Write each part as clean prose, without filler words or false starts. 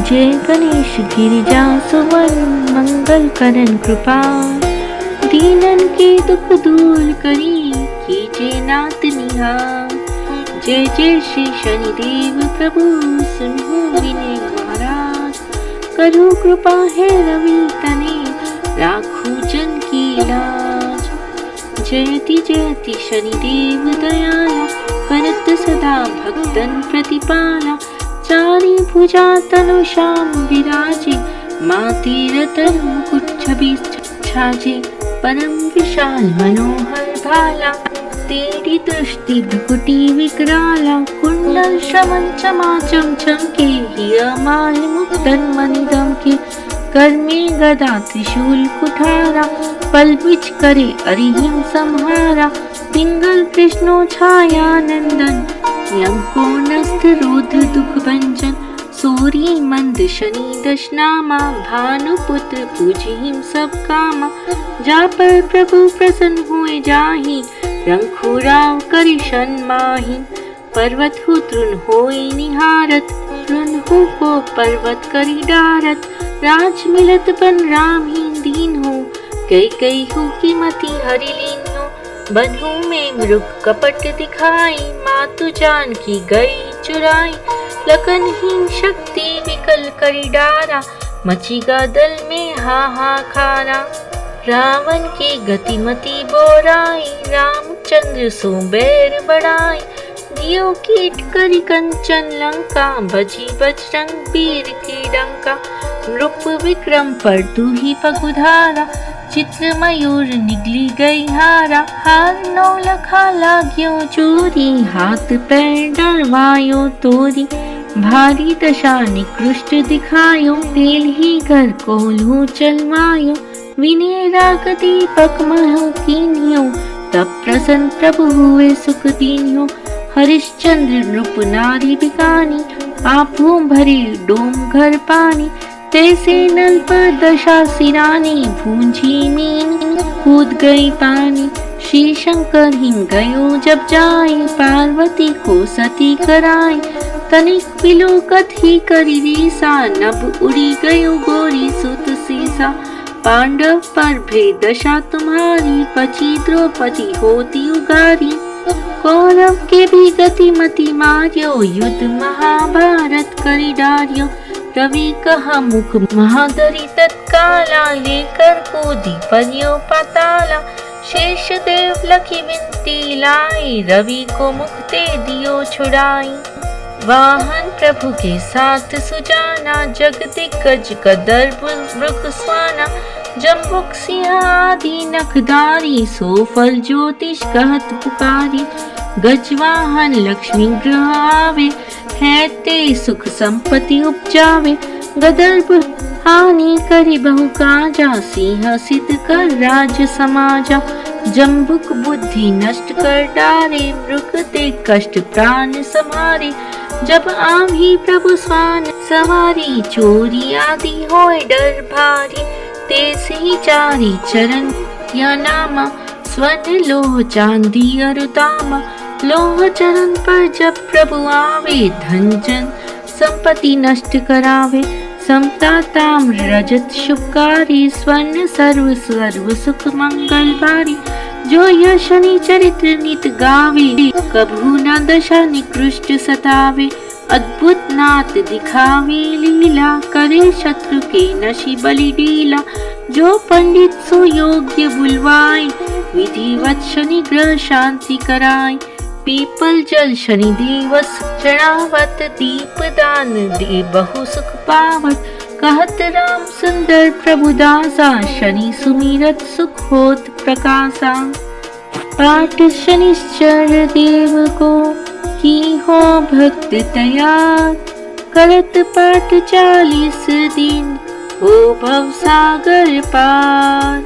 जय गणेश गिरिजा सुवन मंगल करण कृपा, दीनन के दुख दूर करी कीजिए नाथ निहार। जय जय श्री शनिदेव प्रभु सुनो विनय महाराज, करो कृपा है रवि तने राखो जन की लाज। जयति जयति शनिदेव दयाला, करत सदा भक्तन प्रतिपाला। चारि भुजा तनु श्याम विराजे, माते रतन मुकुट छवि छाजे। परम विशाल मनोहर भाला, तेरी दृष्टि भुकुटी विकराला। कुंडल श्रवण चमाचम चमके, हिया माल मुक्तन मणिदम के। कर में गदा त्रिशूल कुठारा, पल बिच करे अरिहिम संहारा। पिंगल कृष्णो छाया नंदन, यम को नस्थ रोध दुख भंजन। सूरी मंद शनि दशनामा, भानुपुत्र पूजिहिम सब कामा। जा पर प्रभु प्रसन्न हुए जाहि, रंखो राव करि सन्माहि। पर्वत हो तृण होई निहारत, तृण हो को पर्वत करि डारत। राज मिलत बन रामहीन दीन हो, कई हो की मति हरि लीन हो। बन्हु में मृग कपट दिखाई, मातु जान की गई चुराई। लखनहीन शक्ति विकल करि डारा, मचीगा दल में हाहाकारा। रावण की गतिमति बोराई, रामचंद्र सो बैर बढ़ाई। दियो कीट करि कंचन लंका, बजी बजरंग वीर की डंका। नृप विक्रम पर तू ही पगुधारा, चित्र मयूर निगली गई हारा। हार नौ लखा लाग्यो चोरी, हाथ पैर डरवायो तोरी। भारी दशा निकृष्ट दिखायो, तेल ही घर को लू चलवायो। विनय राग दीपक महु कीन्यो, तब प्रसन्न प्रभु हुए सुख दीन्यो। हरिश्चंद्र नृप नारी बिकानी, आँखों भरे डोम घर पानी। तैसे नल पर दशा सिरानी, भूंजी मीन कूद गई पानी। श्री शंकर हिम गयो जब जाए, पार्वती को सती कराई। तनिक विलोकत ही करी रीसा, नभ उड़ी गयो गोरी सुत सीसा। पांडव पर भेद दशा तुम्हारी, बची द्रौपदी होती उगारी। कौरव के भी गति मति मार्यो, युद्ध महाभारत करि डार्यो। रवि कहा मुख महादरी तत्काला, लेकर कूदी परियो पाताला। शेष देव लखी विनती लाई, रवि को मुक्ति दियो छुड़ाई। वाहन प्रभु के साथ सुजाना, जग दिग्गज कदर्प मृग स्वाना। जम्बुक सिंह आदि नखधारी, सो फल ज्योतिष कहत पुकारी। गजवाहन लक्ष्मी ग्रह आवे, है ते सुख संपत्ति उपजावे। गदर्भ हानि करि बहु काजा, सिंह सिद्ध कर राज समाजा। जम्बुक बुद्धि नष्ट कर डारे, मृग ते कष्ट प्राण समारे। जब आवी प्रभु स्वान सवारी, चोरी आदि होय डर भारी। तेस ही चारि चरण या नामा, स्वर्ण लोह चांदी अरु तामा। लोह चरण पर जब प्रभु आवे, धन जन संपत्ति नष्ट करावे। समता ताम्र रजत शुभकारी, स्वर्ण सर्व सर्व सुख मंगल भारी। जो यह शनि चरित्र नित गावे, कभू न दशा निकृष्ट सतावे। अद्भुत नाथ दिखावे लीला, करे शत्रु के नशि बलि डीला। जो पंडित सो योग्य बुलवाए, विधिवत शनि ग्रह शांति कराए। पीपल जल शनि दिवस चढ़ावत, दीप दान दे बहु सुख पावत। कहत राम सुंदर प्रभु दासा, शनि सुमिरत सुख होत प्रकाशा। पाठ शनिश्चर देव को की हो भक्त तैयार, करत पाठ 40 दिन हो भव सागर पार।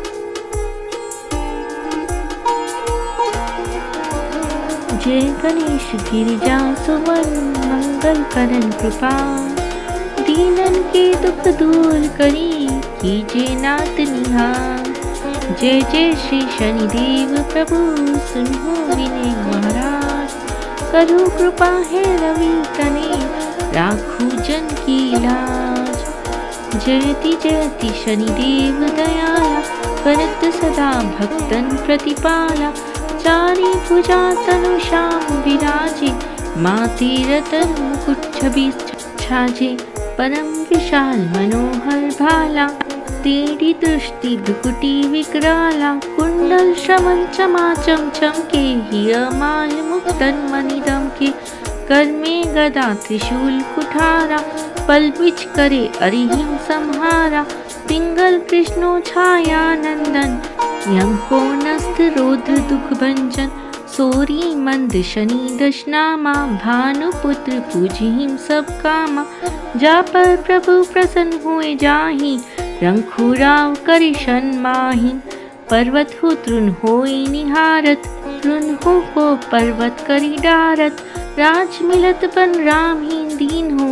जय गणेश गिरिजा सुवन मंगल करण कृपा, दीनन के दुख दूर करी कीजिए नाथ निहार। जय जय श्री शनिदेव प्रभु सुनो विनय महाराज, करो कृपा है रवि तने राखू जन की लाज। जयति जयति शनिदेव दयाला, करत सदा भक्तन प्रतिपाला। चारी भुजा तनु श्याम विराजे, माते रतन मुकुट छवि छाजे। परम विशाल मनोहर भाला, तेरी दृष्टि भ्रुकुटी विकराला। कुंडल श्रवण चमाचम चमके, हिय माल मुक्तन मणिदम के। कर में गदा त्रिशूल कुठारा, पल बिच करे अरिहिम संहारा। पिंगल कृष्णो छाया नंदन, यम को नस्थ रौद्र दुख भंजन। सोरी मंद शनि दशनामा, भानुपुत्र पूजिहिम सब कामा। जा पर प्रभु प्रसन्न हुए जाहि, रंखुराव करिशन माहि। पर्वत हो तृण होई निहारत, तृण हो को पर्वत करी डारत। राज मिलत बन रामहीन दीन हो,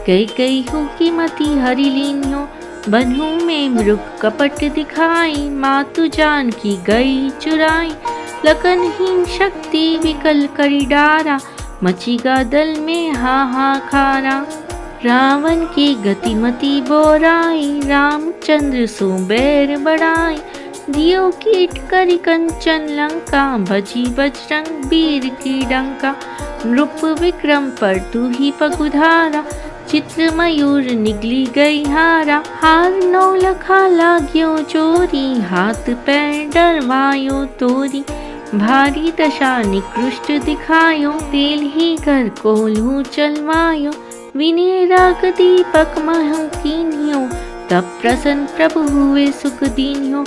कई हो की मति हरि लीन हो। बन्हू में मृग कपट दिखाई, मातु जान की गई चुराई। लखनहीन शक्ति विकल करी डारा, मचीगा दल में हाहाकारा। रावण की गतिमति बोराई, रामचंद्र सो बैर बढ़ाई। दियो कीट करी कंचन लंका, भजी बजरंग वीर की डंका। नृप विक्रम पर तू ही पगुधारा, चित्र मयूर निगली गई हारा। हार नौ लखा लाग्यो चोरी, हाथ पैर डरवायो तोरी। भारी दशा निकृष्ट दिखायो, तेल ही कर कोल्हू चलवायो। विनय राग दीपक महु कीन्यो, तब प्रसन्न प्रभु हुए सुख दीन्यो।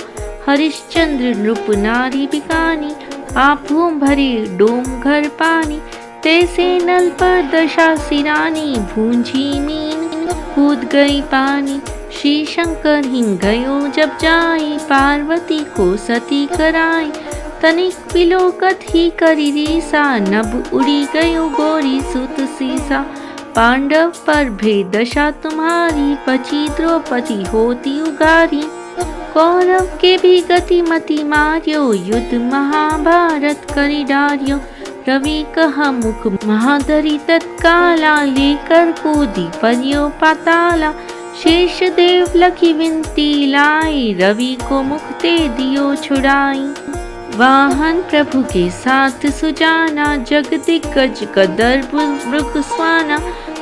हरिश्चंद्र नृप नारी बिकानी, आँखों भरे डोम घर पानी। तैसे नल पर दशा सिरानी, भूंजी मीन कूद गई पानी। श्री शंकर हिंग गयो जब जाई, पार्वती को सती कराई। तनिक पिलोकत ही करी रीसा, नभ उड़ी गयो गोरी सुत सीसा। पांडव पर भेद दशा तुम्हारी, बची द्रौपदी होती उगारी। कौरव के भी गति मति मार्यो, युद्ध महाभारत करी डार्यो। रवि कहा मुख महादरी तत्काला, लेकर कूदी परियो पाताला। शेष देव लखी विनती लाई, रवि को मुक्ते दियो छुड़ाई। वाहन प्रभु के साथ सुजाना, जग दिग्गज गदर्भ मृग स्वाना।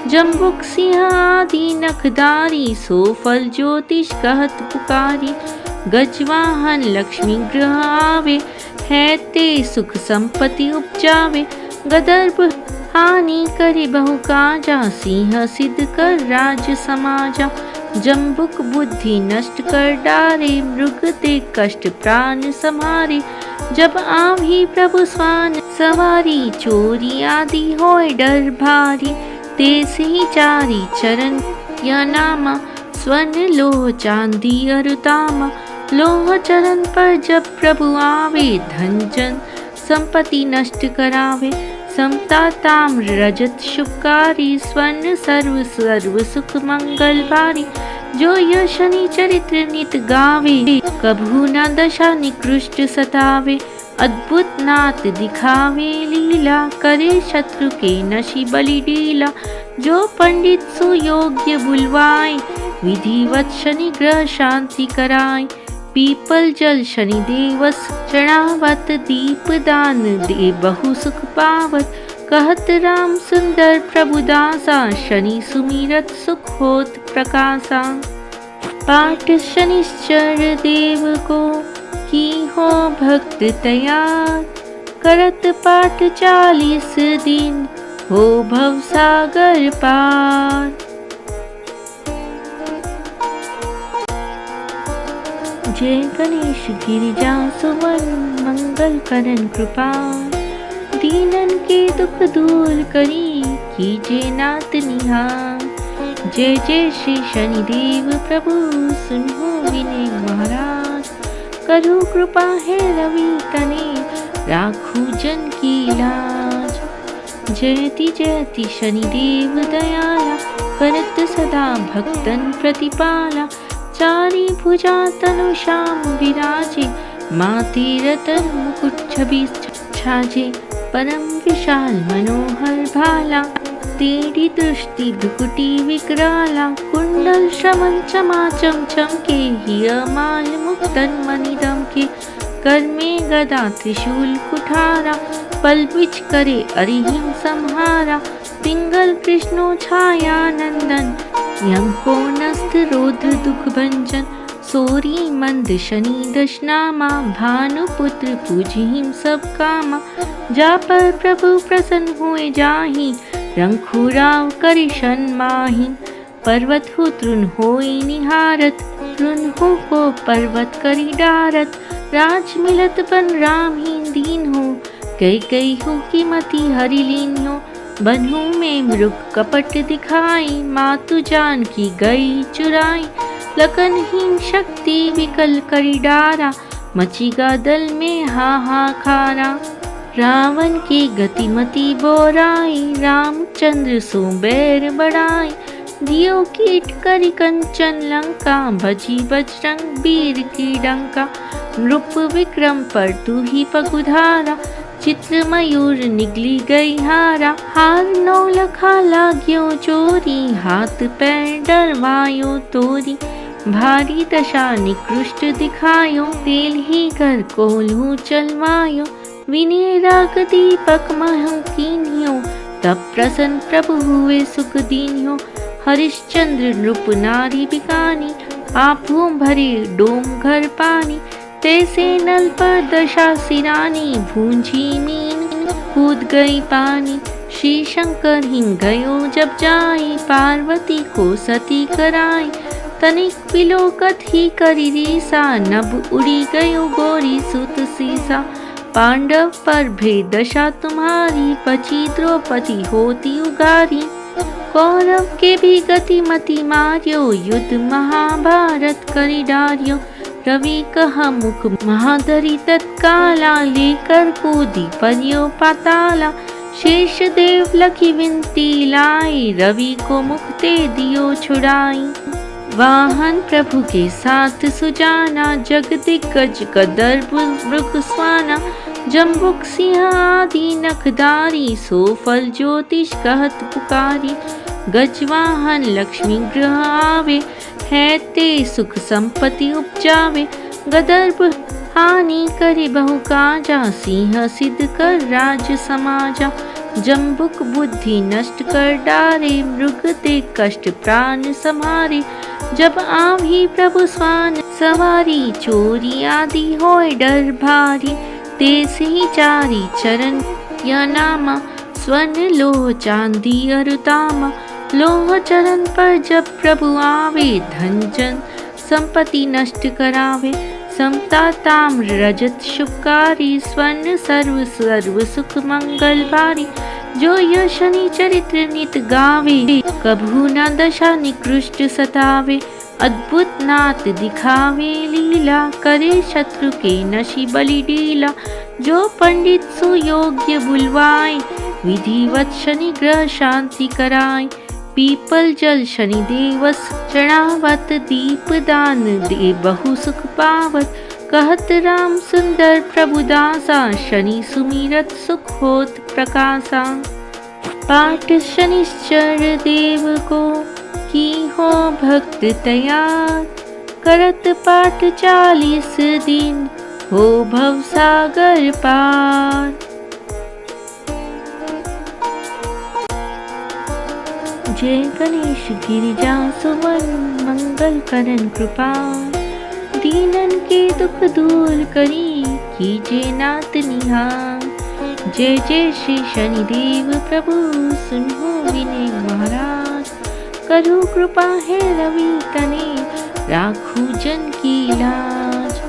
जम्बुक सिंह आदि नखदारी, सो फल ज्योतिष कहत पुकारी। गजवाहन लक्ष्मी ग्रह आवे, है ते सुख संपत्ति उपजावे। गदर्भ हानि करे बहु काजा, सिंह सिद्ध कर राज समाजा। जम्बुक बुद्धि नष्ट कर डारे, मृग ते कष्ट प्राण समारे। जब आवी प्रभु स्वान सवारी, चोरी आदि होय डर भारी। तेस ही चारी चरण या नामा, स्वर्ण लोह चांदी अरुतामा। लोह चरण पर जब प्रभु आवे, धन जन संपत्ति नष्ट करावे। समता ताम्र रजत शुभकारी, स्वर्ण सर्व सर्व सुख मंगल भारी। जो यह शनि चरित्र नित गावे, कभू न दशा निकृष्ट सतावे। अद्भुत नाथ दिखावे लीला, करे शत्रु के नशी बलि डीला। जो पंडित सुयोग्य बुलवाए, विधिवत शनि ग्रह शांति कराए। पीपल जल शनि देवस चढ़ावत, दीप दान दे बहु सुख पावत। कहत राम सुंदर प्रभु दासा, शनि सुमिरत सुख होत प्रकाशा। पाठ शनिश्चर देव को की हो भक्त तैयार, करत पाठ 40 दिन हो भव सागर पार। जय गणेश गिरिजा सुवन, मंगल करन कृपाल। दीनन के दुख दूर करी, कीजे नाथ निहाल। जय जय श्री शनिदेव प्रभु, सुनो विनय महाराज। करो कृपा है रवि तने, राखू जन की लाज। जयति जयति शनिदेव दयाला, करत सदा भक्तन प्रतिपाला। चारी भुजा तनु श्याम विराजे, माते रतन मुकुट छवि छाजे। परम विशाल मनोहर भाला, तेरी दृष्टि भ्रुकुटी विकराला कुंडल श्रवण चमाचम चमके हियमाल मुक्तन मणिदम के कर में गदा त्रिशूल कुठारा पल बिच करे अरिहिम संहारा पिंगल कृष्णो छाया नंदन यम को नस्त रौद्र दुख भंजन सोरी मंद शनि दशनामा भानुपुत्र पूजिहिम सब कामा जा पर प्रभु प्रसन्न हुए जाहि रंखुराव करिशन माहि पर्वत हो तृण होई निहारत तृण हो को पर्वत करी डारत राज मिलत बन राम ही दीन हो कई हो की मति हरि लीन हो बन्हू में मृग कपट दिखाई मातु जान की गई चुराई लखनहीन शक्ति विकल करी डारा मचीगा दल में हाहाकारा रावण की गतिमति बोराई रामचंद्र सो बैर बढ़ाई दियो कीट करी कंचन लंका भजी बजरंग वीर की डंका नृप विक्रम पर तू ही पगुधारा चित्र मयूर निगली गई हार नौ लखा लाग्यो चोरी हाथ पैर डरवायो तोरी भारी दशा निकृष्ट दिखायो तेल ही घर कोल्हू चलवायो विनय राग दीपक महु कीन्यो तब प्रसन्न प्रभु हुए सुख दीन्यो हरिश्चंद्र नृप नारी बिकानी आंखों भरे डोम घर पानी तैसे नल पर दशा सिरानी भूंजी मीन कूद गई पानी श्री शंकर हिम गयो जब जाई पार्वती को सती कराई तनिक विलोकत ही करी रीसा नभ उड़ी गयो गोरी सुत सीसा पांडव पर भेद दशा तुम्हारी पची द्रौपदी होती उगारी कौरव के भी गति मति मार्यो युद्ध महाभारत करी डार्यो रवि कहा मुख महादरी तत्काला लेकर कूदी परियो पाताला शेष देव लखी विनती लाई रवि को मुक्ते दियो छुड़ाई वाहन प्रभु के साथ सुजाना जग दिग्गज गदर मृग स्वाना जम्बुक सिंह आदि नखदारी सो फल ज्योतिष कहत पुकारी गजवाहन लक्ष्मी ग्रह आवे है ते सुख संपत्ति उपजावे गदर्भ हानि करे बहु काजा सिंह सिद्ध कर राज समाजा जम्बुक बुद्धि नष्ट कर डारे मृग ते कष्ट प्राण समारे जब आवी प्रभु स्वान सवारी चोरी आदि होय डर भारी तेस ही चारी चरण या नामा स्वर्ण लोह चांदी अरुतामा लोह चरण पर जब प्रभु आवे धन जन संपत्ति नष्ट करावे समता ताम्र रजत शुभकारी स्वर्ण सर्व सुख मंगल भारी जो यह शनि चरित्र नित गावे कभू न दशा निकृष्ट सतावे अद्भुत नाथ दिखावे लीला करे शत्रु के नशी बलि डीला जो पंडित सुयोग्य बुलवाए विधिवत शनि ग्रह शांति कराए पीपल जल शनि देवस चढ़ावत दीप दान दे बहु सुख पावत कहत राम सुंदर प्रभु दासा शनि सुमिरत सुख होत प्रकाशा पाठ शनिश्चर देव को की हो भक्त तैयार करत पाठ 40 दिन हो भव सागर पार। जय गणेश गिरिजा सुवन मंगल करण कृपाल दीनन के दुख दूर करी कीजे नाथ निहार। जय जय श्री शनिदेव प्रभु सुनो विनय महाराज करो कृपा है रवि तने राखू जन की लाज।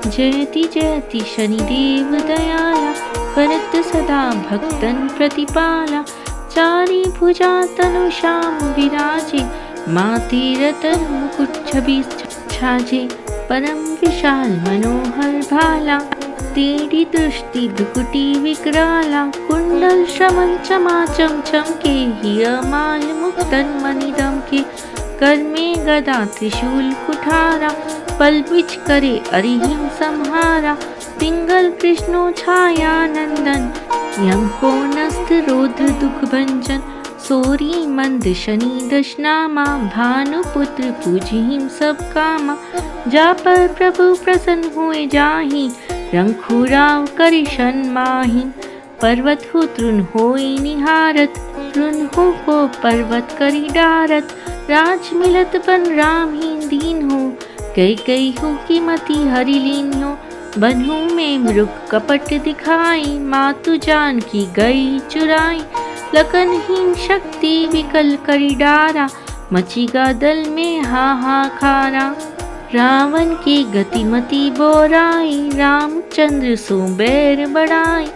जयति जयति शनिदेव दयाला करत सदा भक्तन प्रतिपाला चारी भुजा तनु श्याम विराजे माते रतन मुकुट छवि छाजे परम विशाल मनोहर भाला तेरी दृष्टि भ्रुकुटी विकराला कुंडल श्रवण चमाचम चमके हियमाल मुक्तन मणिदम के कर में गदा त्रिशूल कुठारा पल बिच करे अरिहिम संहारा पिंगल कृष्णो छाया नंदन यम को नस्त रौद्र दुख भंजन सोरी मंद शनि दशनामा, भानुपुत्र पूजिहिम सब कामा। जा पर प्रभु प्रसन्न हुए जाहि, रंखुराव करि सन्माहि। पर्वत हो तृण होई निहारत, तृण हो को पर्वत करि डारत। राज मिलत बन राम ही दीन हो, कई हो की मति हरि लीन हो। बन्हु में मृग कपट दिखाई, मातु जान की गई चुराई। लखनहीन शक्ति विकल करि डारा, मचीगा दल में हाहाकारा। रावण की गतिमति बोराई, रामचंद्र सो बैर बढ़ाई।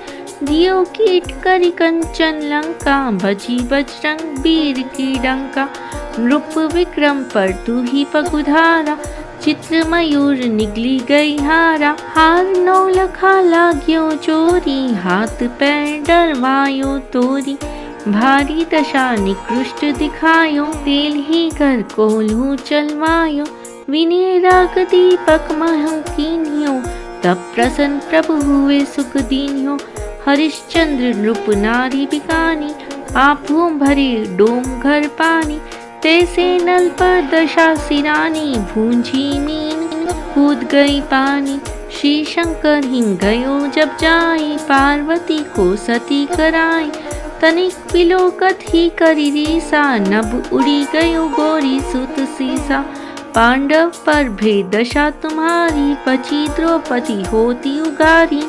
दियो कीट करि कंचन लंका, भजी बजरंग वीर की डंका। नृप विक्रम पर तू ही पगुधारा, चित्र मयूर निगली गई हारा। हार नौ लखा लाग्यो चोरी, हाथ पैर डरवायो तोरी। भारी दशा निकृष्ट दिखायो, तेल ही कर कोल्हू चलवायो। विनय राग दीपक महु कीन्यो, तब प्रसन्न प्रभु हुए सुख दीन्यो। हरिश्चंद्र नृप नारी बिकानी, आपू भरे डोम घर पानी। तैसे नल पर दशा सिरानी, भूंजी मीन कूद गई पानी। श्री शंकर हिम गयो जब जाई, पार्वती को सती कराई। तनिक विलोकत ही करी रीसा, नभ उड़ी गयो गोरी सुत सीसा। पांडव पर भेद दशा तुम्हारी, बची द्रौपदी होती उगारी।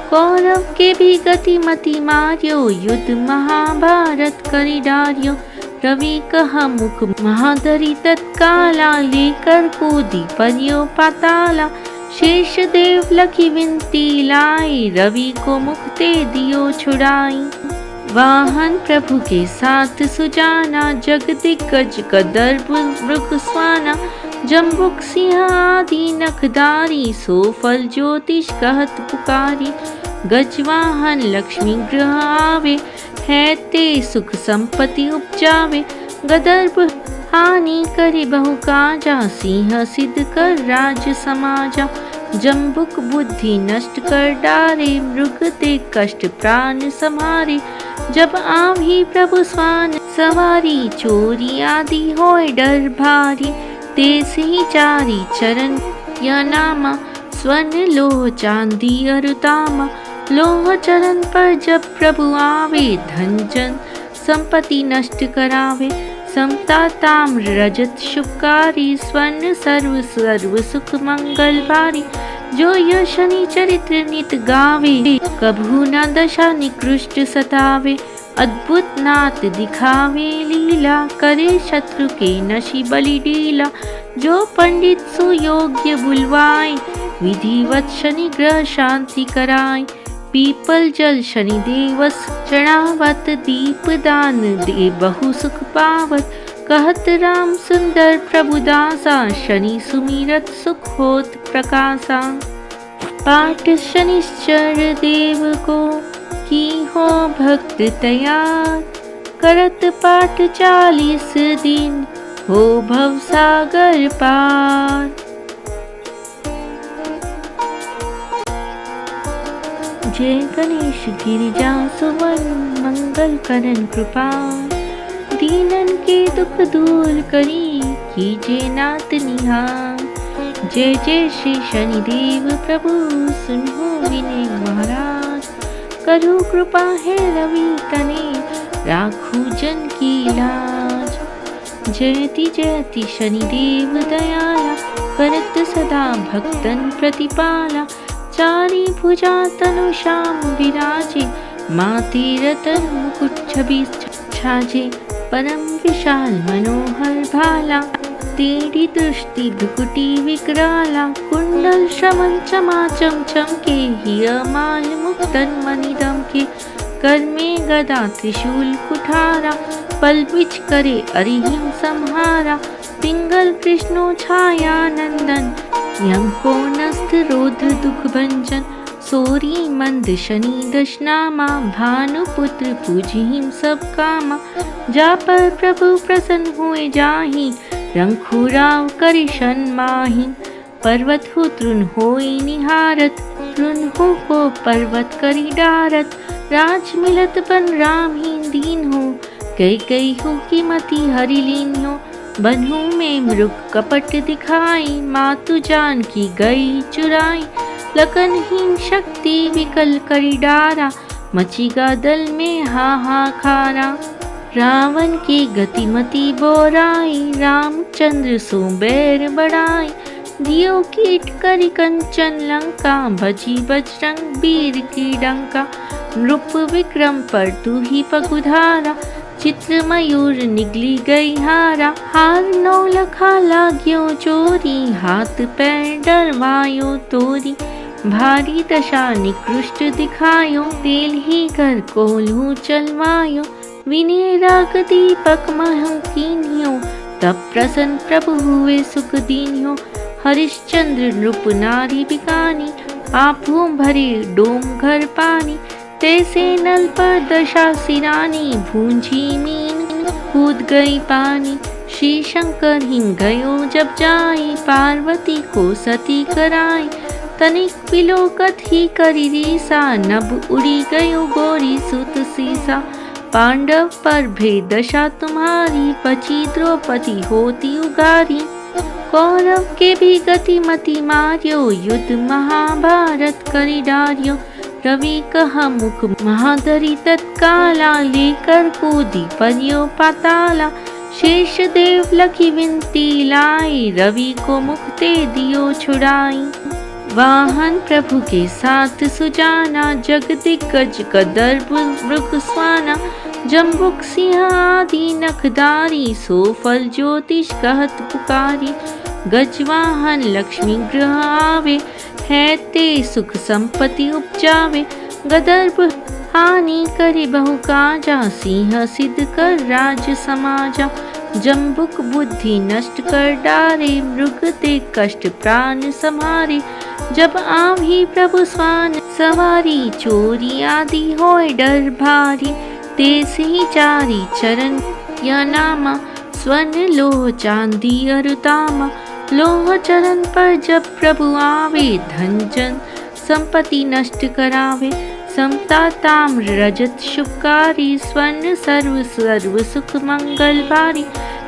कौरव के भी गति मति मार्यो, युद्ध महाभारत करि डार्यो। रवि कहा मुख महादरी तत्काला, लेकर कूदी परियो पाताला। शेष देव लखी विनती लाई, रवि को मुक्ते दियो छुड़ाई। वाहन प्रभु के साथ सुजाना, जग दिग्गज गदर्भ मृग स्वाना। जम्बुक सिंह आदि नखदारी, सो फल ज्योतिष कहत पुकारी। गजवाहन लक्ष्मी ग्रह आवे, है ते सुख संपत्ति उपजावे। गदर्भ हानि करे बहु काजा, सिंह सिद्ध कर राज समाजा। जम्बुक बुद्धि नष्ट कर डारे, मृग ते कष्ट प्राण समारे। जब आवी प्रभु स्वान सवारी, चोरी आदि होय डर भारी। तेस ही चारी चरण या नामा, स्वर्ण लोह चांदी अरुतामा। लोह चरण पर जब प्रभु आवे, धन जन संपत्ति नष्ट करावे। समता ताम्र रजत शुभकारी, स्वर्ण सर्व सर्व सुख मंगल भारी। जो यह शनि चरित्र नित गावे, कभू न दशा निकृष्ट सतावे। अद्भुत नाथ दिखावे लीला, करे शत्रु के नशि बलि डीला। जो पंडित सुयोग्य बुलवाए, विधिवत शनि ग्रह शांति कराए। पीपल जल शनि देवस चढ़ावत, दीप दान दे बहु सुख पावत। कहत राम सुंदर प्रभु दासा, शनि सुमिरत सुख होत प्रकाशा। पाठ शनिश्चर देव को, की हो भक्त तैयार। करत पाठ 40 दिन, हो भव सागर पार। जय गणेश गिरिजा सुवन, मंगल करन कृपाल। दीनन के दुख दूर करी, कीजे नाथ निहाल। जय जय श्री शनिदेव प्रभु, सुनो विनय महाराज। करो कृपा है रवि तने, राखू जन की लाज। जयति जयति शनिदेव दयाला, करत सदा भक्तन प्रतिपाला। चारी भुजा तनु श्याम विराजे, माते रतन मुकुट छवि छाजे। परम विशाल मनोहर भाला, तेरी दृष्टि भ्रुकुटी विकराला। कुंडल श्रवण चमाचम चमके, हीरमाल मुक्तन मणिदम के। कर में गदा त्रिशूल कुठारा, पल बिच करे अरिहिम संहारा। पिंगल कृष्णो छाया नंदन, यम को नस्थ रौद्र दुख भंजन। सोरी मंद शनि दशनामा, भानुपुत्र पूजिहिम सब कामा। जा पर प्रभु प्रसन्न हुए जाहि, रंखुराव करि सन्माहि। पर्वत हो तृण होई निहारत, तृण हो को पर्वत करि डारत। राज मिलत बन राम ही दीन हो, कई कई हो की मति हरि लीन्यो, बन्हू में मृग कपट दिखाई, मातु जान की गई चुराई। लखनहीन शक्ति विकल करी डारा, मचीगा दल में हाहाकारा। रावण की गतिमति बोराई, रामचंद्र सो बैर बढ़ाई। दियो कीट करी कंचन लंका, भजी बजरंग वीर की डंका। नृप विक्रम पर तू ही पगुधारा, चित्र मयूर निगली गई हारा। हार नौ लखा लाग्यो चोरी, हाथ पैर डरवायो तोरी। भारी दशा निकृष्ट दिखायो, तेल ही घर कोल्हू चलवायो। विनय राग दीपक महु कीन्यो, तब प्रसन्न प्रभु हुए सुख दीन्यो। हरिश्चंद्र नृप नारी बिकानी, आपू भरे डोम घर पानी। तैसे नल पर दशा सिरानी, भूंजी मीन कूद गई पानी। श्री शंकर हिम गयो जब जाई, पार्वती को सती कराई। तनिक बिलोकत ही करी रीसा, नभ उड़ी गयो गोरी सुत सीसा। पांडव पर भेद दशा तुम्हारी, बची द्रौपदी होती उगारी। कौरव के भी गति मति मार्यो, युद्ध महाभारत करी डार्यो। रवि कहा मुख महाधरी तत्काला, लेकर कूदी परियो पाताला। शेष देव लखी विनती लाई, रवि को मुक्ते दियो छुड़ाई। वाहन प्रभु के साथ सुजाना, जग दिग्गज कदर्प मृग स्वाना। जम्बुक सिंह आदि नखदारी, सो फल ज्योतिष कहत पुकारी। गजवाहन लक्ष्मी ग्रह आवे, है ते सुख संपत्ति उपजावे। गदर्प हानि करे बहु काजा, सिंह सिद्ध कर राज समाजा। जम्बुक बुद्धि नष्ट कर डारे, मृग ते कष्ट प्राण समारे। जब आवी प्रभु स्वान सवारी, चोरी आदि होय डर भारी। तेसे ही चारी चरण या नामा, स्वर्ण लोह चांदी अरुतामा। लोह चरण पर जब प्रभु आवे, धन जन संपत्ति नष्ट करावे। समता ताम्र रजत शुभकारी, स्वर्ण सर्व सर्व सुख मंगल भारी।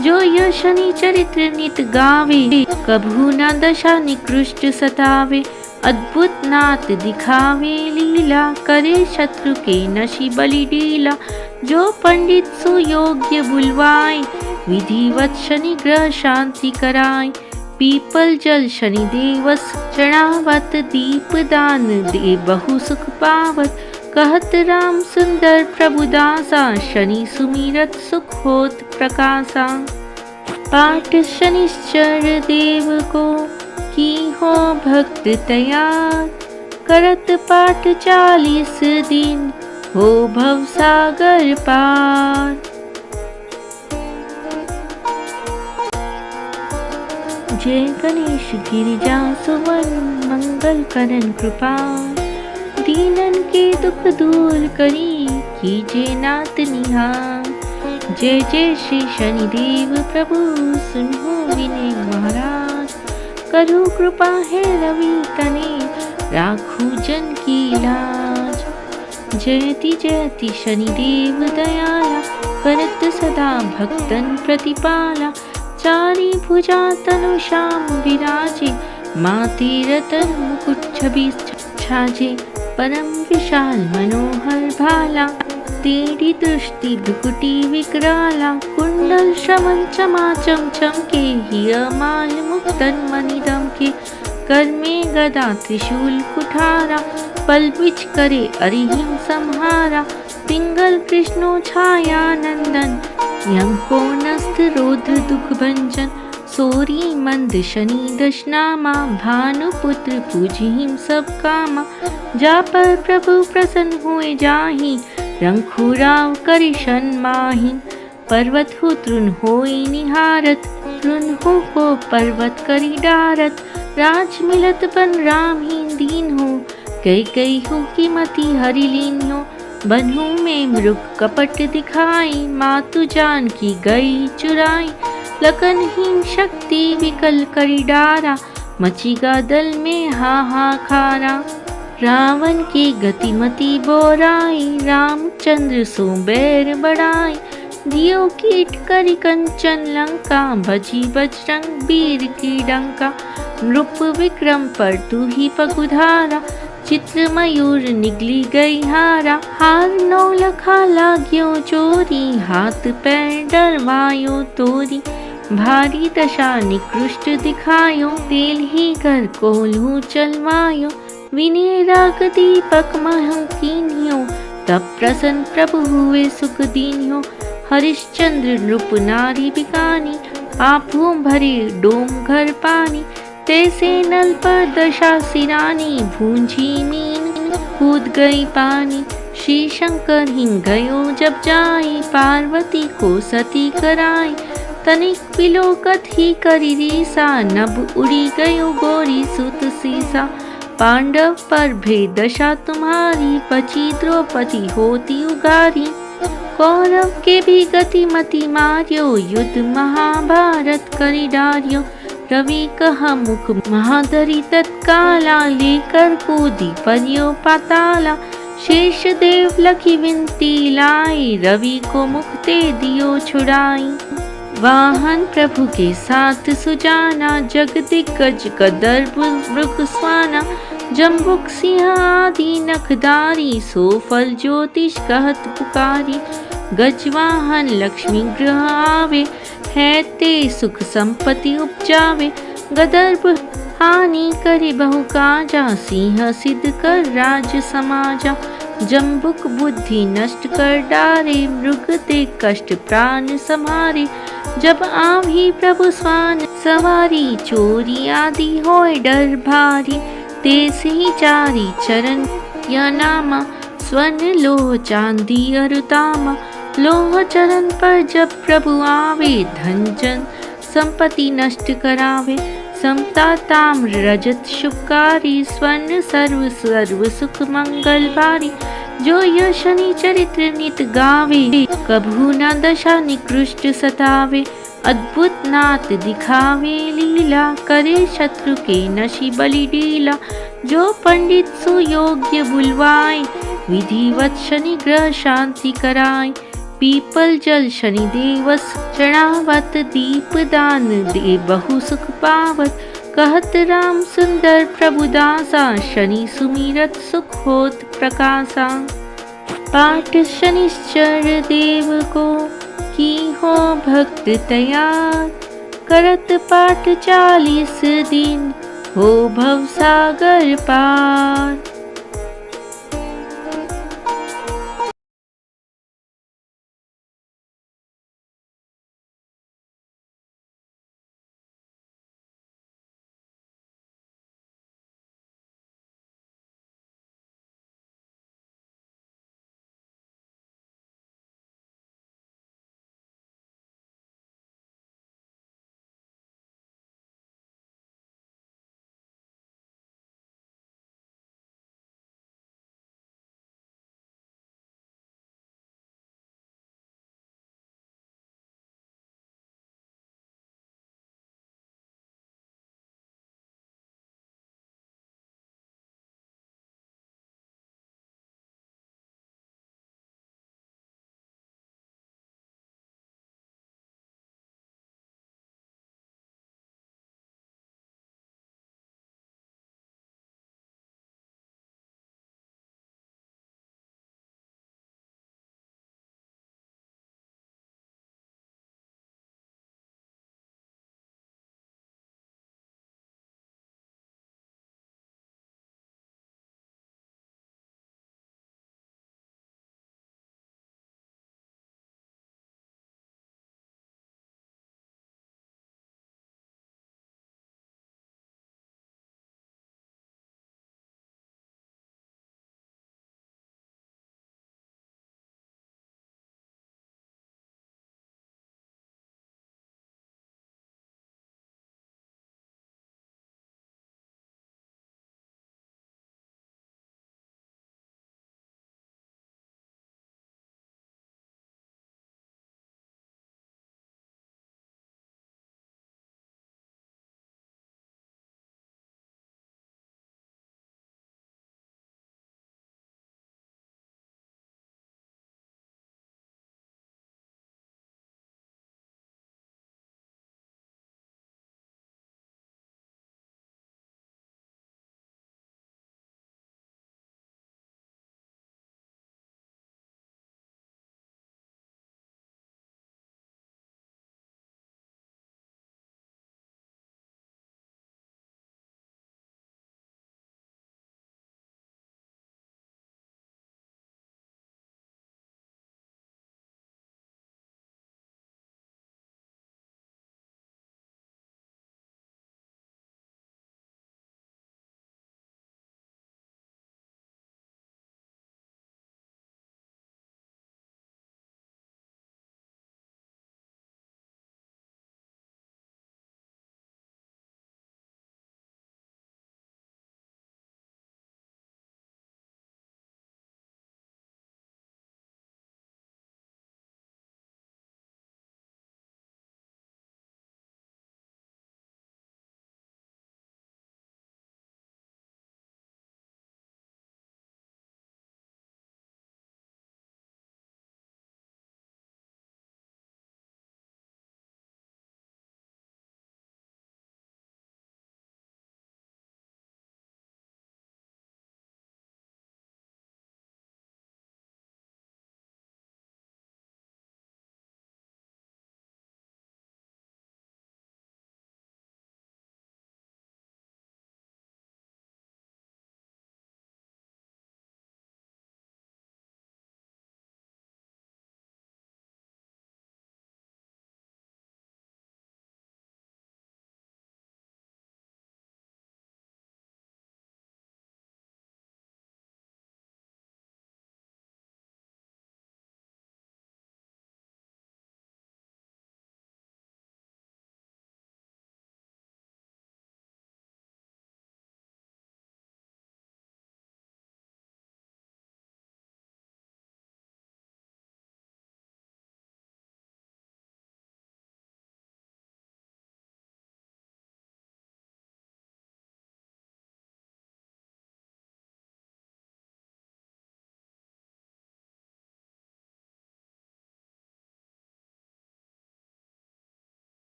जो यह शनि चरित्र नित गावे, कभू न दशा निकृष्ट सतावे। अद्भुत नाथ दिखावे लीला, करे शत्रु के नशी बलि डीला। जो पंडित सुयोग्य बुलवाए, विधिवत शनि ग्रह शांति कराए। पीपल जल शनि देवस चढ़ावत, दीप दान दे बहु सुख पावत। कहत राम सुंदर प्रभु दासा, शनि सुमिरत सुख होत प्रकाशा। पाठ शनिश्चर देव को, की हो भक्त तैयार। करत पाठ 40 दिन, हो भव सागर पार। जय गणेश गिरिजा सुवन, मंगल करन कृपाल। दीनन के दुख दूर करी, कीजे नाथ निहाल। जय जय श्री शनिदेव प्रभु, सुनो विनय महाराज। करो कृपा है रवि तने, राखू जन की लाज। जयति जयति शनिदेव दयाला, करत सदा भक्तन प्रतिपाला। चारी भुजा तनु श्याम विराजे, माथे रतन मुकुट छवि छाजे। परम विशाल मनोहर भाला, तेरी दृष्टि भ्रुकुटी विकराला। कुंडल श्रवण चमाचम चमके, हियमाल मुक्तन मणिदम के। कर में गदा त्रिशूल कुठारा, पल बिच करे अरिहिम संहारा। पिंगल कृष्णो छाया नंदन, यम को नस्थ रोध दुख भंजन। सोरी मंद शनि दशनामा, भानुपुत्र पूजिहिम सब कामा। जा पर प्रभु प्रसन्न हुए जाहि, रंखुराव करि सन्माहि। पर्वत हो तृण होई निहारत, तृण हो को पर्वत करि डारत। राज मिलत बन राम ही दीन हो, कई कई हो की मति हरि लीन हो। बन्हू में मृग कपट दिखाई, मातु जान की गई चुराई। लखनहीन शक्ति विकल करी डारा, मचीगा दल में हाहाकारा। रावण की गतिमति बोराई, रामचंद्र सो बैर बढ़ाई। दियो कीट करी कंचन लंका, भजी बजरंग वीर की डंका। नृप विक्रम पर तू ही पगुधारा, चित्र मयूर निगली गई हारा। हार नौ लखा लाग्यो चोरी, हाथ पैर डरवायो तोरी। भारी दशा निकृष्ट दिखायो, तेल ही कर कोल्हू चलवायो। विनय राग दीपक महं कीन्यो, तब प्रसन्न प्रभु हुए सुख दीन्यो। हरिश्चंद्र नृप नारी बिकानी, आँखों भरे डोम घर पानी। तैसे नल पर दशा सिरानी, भूंजी मीन कूद गई पानी। श्री शंकर हिं गयो जब जाई, पार्वती को सती कराई। तनिक विलोकत ही करी रीसा, नभ उड़ी गयो गोरी सुत सीसा। पांडव पर भेद दशा तुम्हारी, बची द्रौपदी होती उगारी। कौरव के भी गति मति मार्यो, युद्ध महाभारत करी डार्यो। रवि कहा मुख महाधरी तत्काला, लेकर कूदी परियो पाताला। शेष देव लखी विनती लाई, रवि को मुक्ते दियो छुड़ाई। वाहन प्रभु के साथ सुजाना, जग दिग्गज कदर्प मृग स्वाना। जम्बुक सिंह आदि नखदारी, सो फल ज्योतिष कहत पुकारी। गजवाहन लक्ष्मी ग्रह आवे, है ते सुख संपत्ति उपजावे। गदर्भ हानि करे बहु काजा, सिंह सिद्ध कर राज समाजा। जम्बुक बुद्धि नष्ट कर डारे, मृग ते कष्ट प्राण समारे। जब आवी प्रभु स्वान सवारी, चोरी आदि होय डर भारी। तेसे ही चारी चरण या नामा, स्वर्ण लोह चांदी अरुतामा। लोह चरण पर जब प्रभु आवे, धन जन संपत्ति नष्ट करावे। समता ताम्र रजत शुभकारी, स्वर्ण सर्व सर्व सुख मंगल भारी। जो यह शनि चरित्र नित गावे, कभू न दशा निकृष्ट सतावे। अद्भुत नाथ दिखावे लीला, करे शत्रु के नशी बलि डीला। जो पंडित सुयोग्य बुलवाए, विधिवत शनि ग्रह शांति कराए। पीपल जल शनि देवस चढ़ावत, दीप दान दे बहु सुख पावत। कहत राम सुंदर प्रभु दासा, शनि सुमिरत सुख होत प्रकाशा। पाठ शनिश्चर देव को, की हो भक्त तैयार। करत पाठ 40 दिन, हो भव सागर पार।